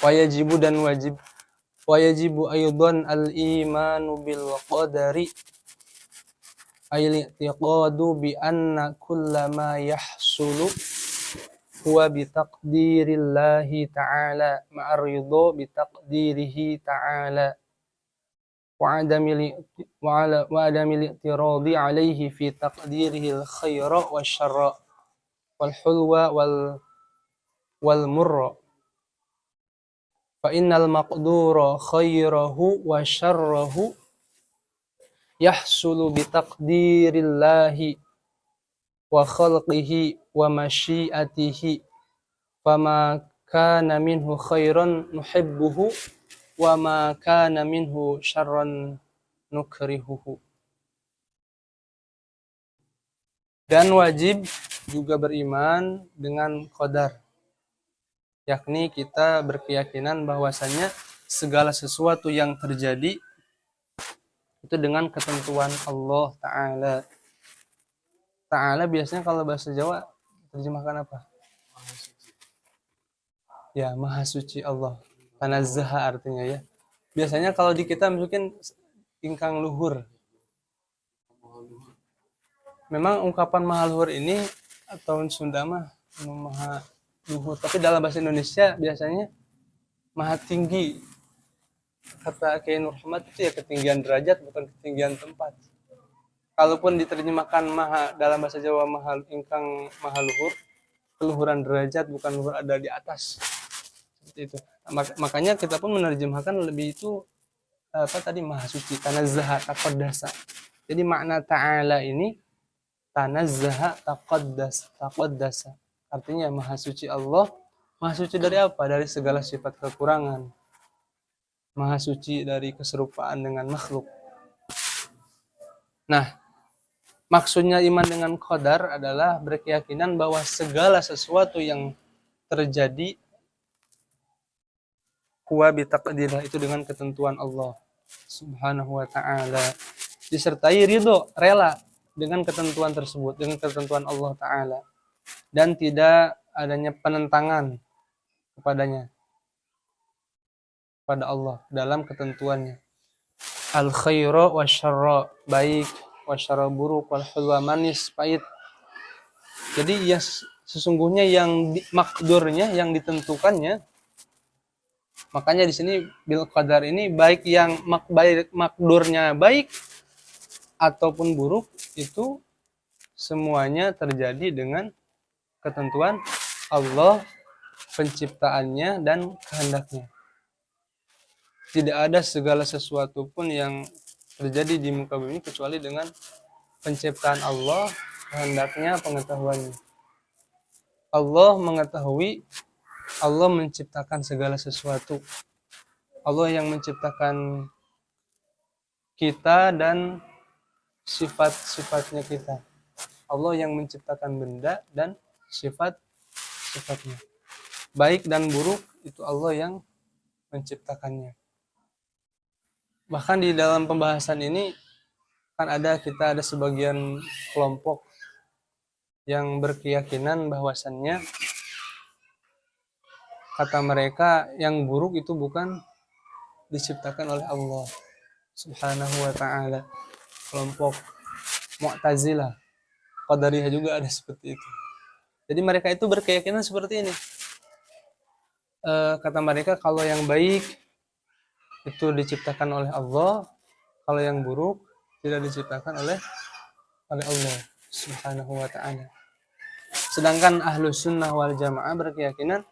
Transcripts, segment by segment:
Wayajibu dan wajib. Wayajibu aydan al-imanu bil qadari al-i'tiqadu bi anna kulla ma yahsulu huwa bi taqdirillahi ta'ala ma'ar ridha bi taqdirihi ta'ala wa adamil i'tiradi alaihi fi taqdirihi al-khaira wasyarra wal hulwa wal murra fa innal maqdura khairahu wa syarrahu yahsulu bi taqdirillahi wa khalqihi wa masyiatihi fama kana minhu khairan nuhibbuhu wa ma kana minhu syarran nukrihuhu. Dan wajib juga beriman dengan qadar, yakni kita berkeyakinan bahwasannya segala sesuatu yang terjadi itu dengan ketentuan Allah Ta'ala. Ta'ala biasanya kalau bahasa Jawa terjemahkan apa? Ya, Maha Suci Allah. Tanazzaha artinya ya. Biasanya kalau di kita mungkin ingkang luhur. Memang ungkapan maha luhur ini atau Sunda mah maha luhur, tapi dalam bahasa Indonesia biasanya maha tinggi. Kata Kiai Nur Ahmad itu ya ketinggian derajat bukan ketinggian tempat. Kalaupun diterjemahkan maha dalam bahasa Jawa ingkang maha luhur, keluhuran derajat bukan luhur ada di atas. Seperti itu. Makanya kita pun menerjemahkan lebih itu maha suci, tanazzaha, taqaddasa. Jadi makna ta'ala ini tanazzaha, taqaddasa. Artinya maha suci Allah. Maha suci dari apa? Dari segala sifat kekurangan. Maha suci dari keserupaan dengan makhluk. Nah, maksudnya iman dengan qadar adalah berkeyakinan bahwa segala sesuatu yang terjadi huwa bitaqdirah, itu dengan ketentuan Allah Subhanahu wa ta'ala, disertai ridho, rela dengan ketentuan tersebut, dengan ketentuan Allah Ta'ala, dan tidak adanya penentangan kepadanya, pada Allah dalam ketentuannya. Al khaira wa syarra, baik, wa syarra buruk, wal hulwa manis, pahit. Jadi ya sesungguhnya yang makdurnya, yang ditentukannya. Makanya di sini bil qadar ini baik yang makdurnya baik ataupun buruk itu semuanya terjadi dengan ketentuan Allah, penciptaannya dan kehendaknya. Tidak ada segala sesuatu pun yang terjadi di muka bumi kecuali dengan penciptaan Allah, kehendaknya, pengetahuannya. Allah mengetahui, Allah menciptakan segala sesuatu. Allah yang menciptakan kita dan sifat-sifatnya kita. Allah yang menciptakan benda dan sifat-sifatnya. Baik dan buruk itu Allah yang menciptakannya. Bahkan di dalam pembahasan ini kan kita ada sebagian kelompok yang berkeyakinan bahwasannya kata mereka yang buruk itu bukan diciptakan oleh Allah Subhanahu wa ta'ala. Kelompok Mu'tazilah, Qadariyah juga ada seperti itu. Jadi mereka itu berkeyakinan seperti ini. Kata mereka kalau yang baik itu diciptakan oleh Allah, kalau yang buruk tidak diciptakan oleh Allah Subhanahu wa ta'ala. Sedangkan Ahlus Sunnah wal Jamaah berkeyakinan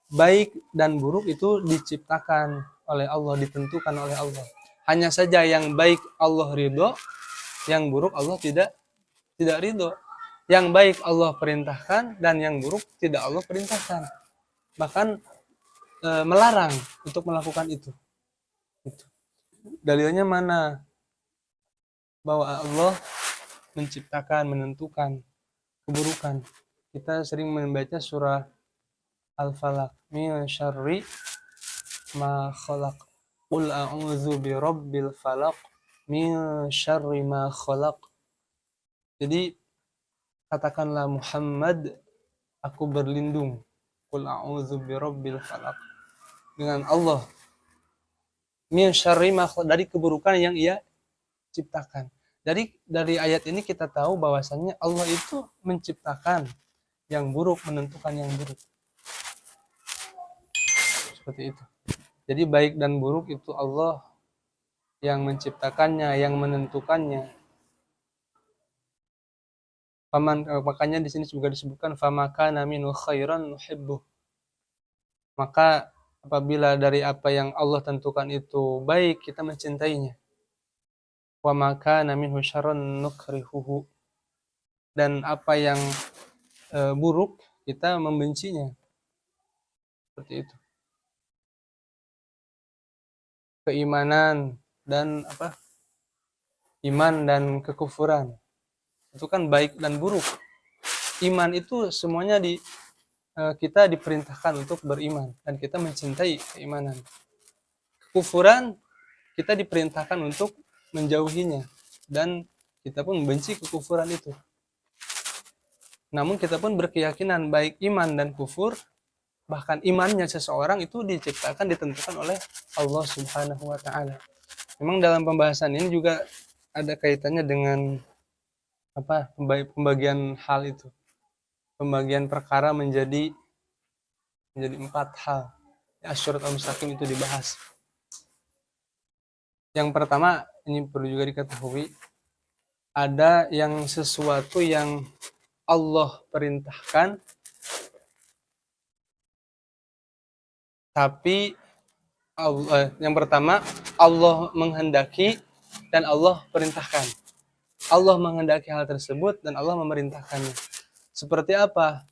baik dan buruk itu diciptakan oleh Allah, ditentukan oleh Allah. Hanya saja yang baik Allah ridho, yang buruk Allah tidak ridho. Yang baik Allah perintahkan dan yang buruk tidak Allah perintahkan. Bahkan melarang untuk melakukan itu. Dalilnya mana? Bahwa Allah menciptakan, menentukan keburukan. Kita sering membaca surah Al-Falaq, min syarri ma khalaq, qul a'udzu birabbil falaq, min syarri ma khalaq. Jadi katakanlah Muhammad, Aku berlindung. Qul a'udzu birabbil falaq. Dengan Allah. Min syarri ma dari keburukan yang ia ciptakan. Dari ayat ini kita tahu bahwasannya Allah itu menciptakan yang buruk, menentukan yang buruk. Seperti itu. Jadi baik dan buruk itu Allah yang menciptakannya, yang menentukannya. Makanya di sini juga disebutkan famakana minhu khairan nuhibbuh. Maka apabila dari apa yang Allah tentukan itu baik, kita mencintainya. Wa makana minhu syarran nukrihuhu. Dan apa yang buruk, kita membencinya. Seperti itu. Keimanan dan iman dan kekufuran. Itu kan baik dan buruk. Iman itu semuanya kita diperintahkan untuk beriman dan kita mencintai keimanan. Kekufuran kita diperintahkan untuk menjauhinya dan kita pun membenci kekufuran itu. Namun kita pun berkeyakinan baik iman dan kufur, bahkan imannya seseorang itu diciptakan, ditentukan oleh Allah Subhanahu wa taala. Memang dalam pembahasan ini juga ada kaitannya dengan pembagian hal itu. Pembagian perkara menjadi 4 hal. Asy-syiratal mustaqim itu dibahas. Yang pertama, ini perlu juga diketahui, ada yang sesuatu yang Allah perintahkan tapi yang pertama Allah menghendaki dan Allah perintahkan. Allah menghendaki hal tersebut dan Allah memerintahkannya. Seperti apa?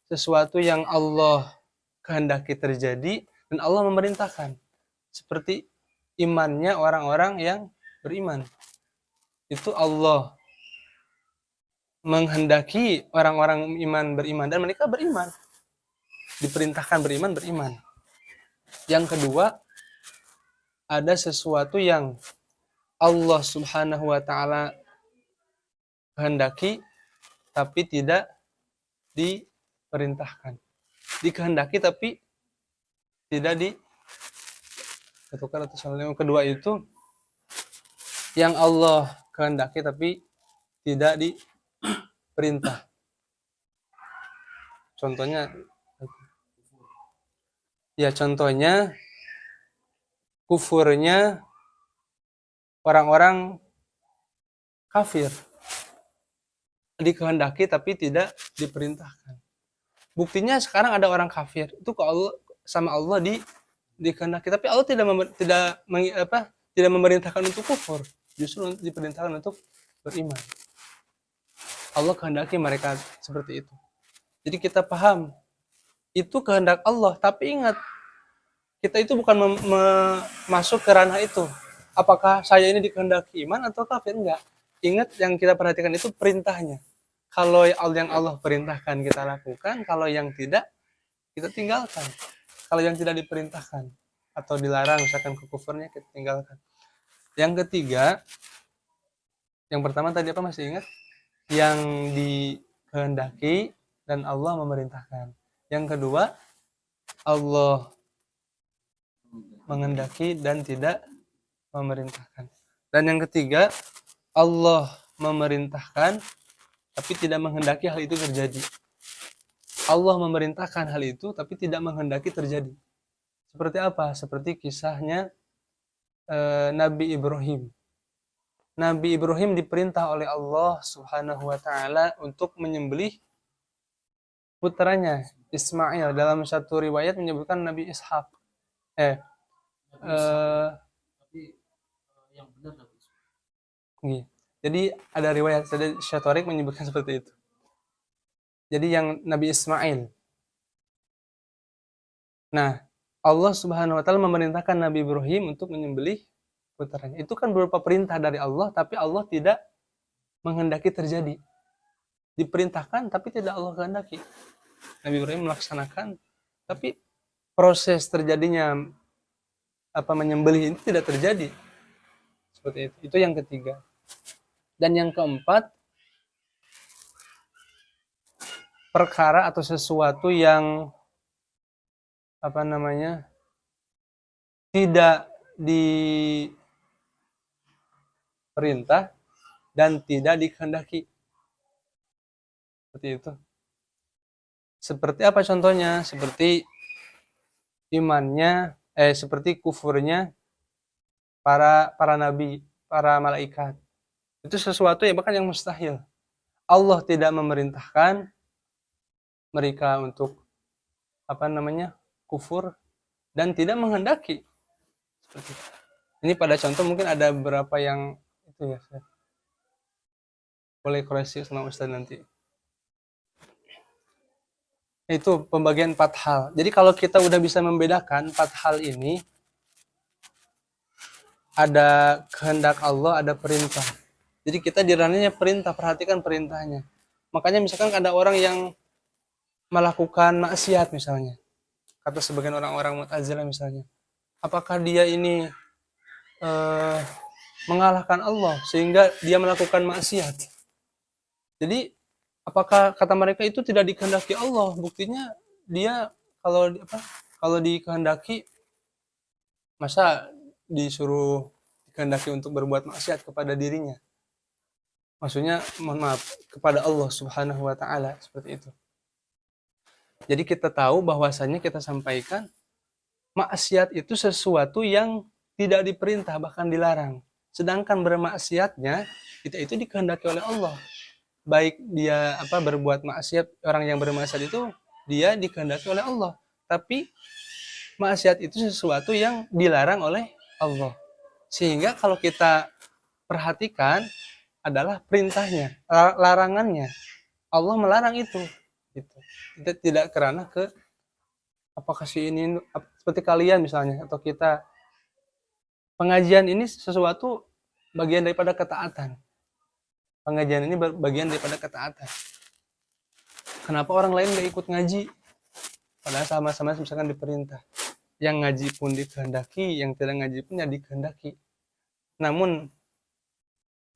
Sesuatu yang Allah kehendaki terjadi dan Allah memerintahkan. Seperti imannya orang-orang yang beriman. Itu Allah menghendaki orang-orang iman beriman dan mereka beriman. Diperintahkan beriman. Yang kedua, ada sesuatu yang Allah Subhanahu wa taala kehendaki tapi tidak diperintahkan. Dikehendaki tapi tidak dilakukan. Yang kedua itu yang Allah kehendaki tapi tidak diperintah. Contohnya kufurnya orang-orang kafir. Dikehendaki tapi tidak diperintahkan. Buktinya sekarang ada orang kafir itu ke Allah sama Allah dikehendaki tapi Allah tidak memerintahkan untuk kufur, justru diperintahkan untuk beriman. Allah kehendaki mereka seperti itu. Jadi kita paham itu kehendak Allah, tapi ingat kita itu bukan masuk ke ranah itu. Apakah saya ini dikehendaki iman atau kafir? Enggak. Ingat yang kita perhatikan itu perintahnya. Kalau yang Allah perintahkan kita lakukan, kalau yang tidak kita tinggalkan. Kalau yang tidak diperintahkan atau dilarang misalkan kekufurnya kita tinggalkan. Yang ketiga, yang pertama tadi apa masih ingat? Yang dikehendaki dan Allah memerintahkan. Yang kedua, Allah menghendaki dan tidak memerintahkan. Dan yang ketiga, Allah memerintahkan tapi tidak menghendaki hal itu terjadi. Allah memerintahkan hal itu tapi tidak menghendaki terjadi. Seperti apa? Seperti kisahnya Nabi Ibrahim. Nabi Ibrahim diperintah oleh Allah Subhanahu wa taala untuk menyembelih putranya Ismail. Dalam satu riwayat menyebutkan Nabi Ishak. Yang benar Nabi Ismail. Jadi ada riwayat Syatorik menyebutkan seperti itu. Jadi yang Nabi Ismail. Nah, Allah Subhanahu wa taala memerintahkan Nabi Ibrahim untuk menyembelih putranya. Itu kan berupa perintah dari Allah, tapi Allah tidak menghendaki terjadi. Diperintahkan tapi tidak Allah kehendaki. Nabi Ibrahim melaksanakan, tapi proses terjadinya menyembelih ini tidak terjadi. Seperti itu. Itu yang ketiga. Dan yang keempat, perkara atau sesuatu yang apa namanya tidak diperintah dan tidak dikehendaki. Seperti itu. Seperti apa contohnya? Seperti imannya, seperti kufurnya para nabi, para malaikat. Itu sesuatu yang bahkan yang mustahil. Allah tidak memerintahkan mereka untuk apa namanya kufur dan tidak menghendaki. Seperti itu. Ini pada contoh mungkin ada beberapa yang itu ya. Boleh koreksi sama Ustaz nanti. Itu pembagian 4 hal. Jadi kalau kita udah bisa membedakan 4 hal ini, ada kehendak Allah, ada perintah. Jadi kita di ranahnya perintah, perhatikan perintahnya. Makanya misalkan ada orang yang melakukan maksiat misalnya. Kata sebagian orang-orang Mu'tazilah misalnya. Apakah dia ini mengalahkan Allah sehingga dia melakukan maksiat? Jadi apakah kata mereka itu tidak dikehendaki Allah? Buktinya dia kalau dikehendaki masa disuruh dikehendaki untuk berbuat maksiat kepada dirinya. Maksudnya mohon maaf kepada Allah Subhanahu wa taala seperti itu. Jadi kita tahu bahwasanya kita sampaikan maksiat itu sesuatu yang tidak diperintah bahkan dilarang. Sedangkan bermaksiatnya itu dikehendaki oleh Allah. Baik dia berbuat maksiat, orang yang bermaksiat itu dia dikehendaki oleh Allah. Tapi maksiat itu sesuatu yang dilarang oleh Allah. Sehingga kalau kita perhatikan adalah perintahnya, larangannya. Allah melarang itu. Gitu. Kita tidak kerana ke apakah si ini seperti kalian misalnya atau kita pengajian ini sesuatu bagian daripada ketaatan. Pengajian ini bagian daripada ketaatan. Kenapa orang lain nggak ikut ngaji? Padahal sama-sama misalkan diperintah. Yang ngaji pun dikehendaki, yang tidak ngaji pun ya dikehendaki. Namun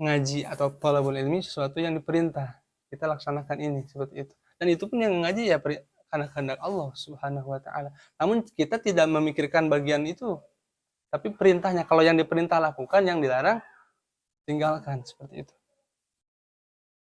ngaji atau thalabul ilmi sesuatu yang diperintah. Kita laksanakan ini seperti itu. Dan itu pun yang ngaji ya karena kehendak Allah Subhanahu wa taala. Namun kita tidak memikirkan bagian itu. Tapi perintahnya, kalau yang diperintah lakukan, yang dilarang tinggalkan seperti itu.